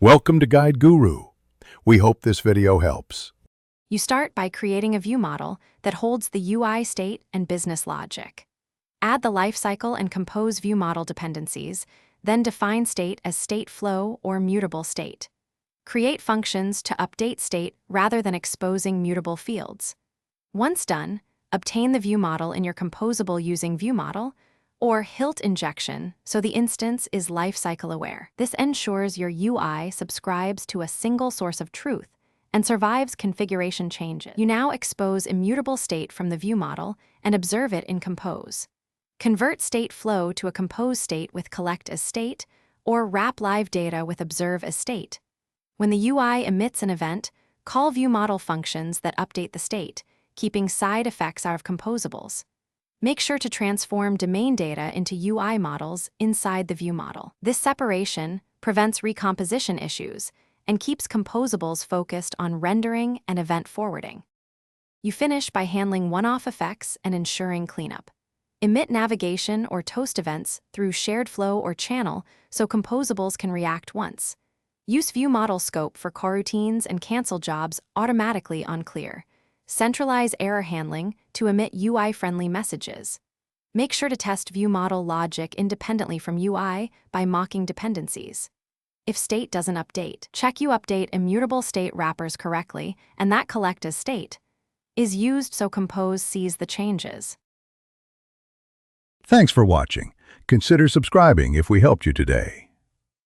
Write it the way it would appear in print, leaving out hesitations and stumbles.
Welcome to Guide Guru. We hope this video helps. You start by creating a view model that holds the UI state and business logic. Add the lifecycle and compose view model dependencies, then define state as state flow or mutable state. Create functions to update state rather than exposing mutable fields. Once done, obtain the view model in your Composable using Viewmodel or HILT injection so the instance is lifecycle aware. This ensures your UI subscribes to a single source of truth and survives configuration changes. You now expose immutable state from the view model and observe it in Compose. Convert state flow to a compose state with collect as state, or wrap LiveData with observe as state. When the UI emits an event, call Viewmodel functions that update the state, keeping side effects out of composables. Make sure to transform domain data into UI models inside the view model. This separation prevents recomposition issues and keeps composables focused on rendering and event forwarding. You finish by handling one-off effects and ensuring cleanup. Emit navigation or toast events through shared flow or channel so composables can react once. Use view model scope for coroutines and cancel jobs automatically on clear. Centralize error handling to emit UI-friendly messages. Make sure to test view model logic independently from UI by mocking dependencies. If state doesn't update, check you update immutable state wrappers correctly, and that collect as state is used so Compose sees the changes. Thanks for watching. Consider subscribing if we helped you today.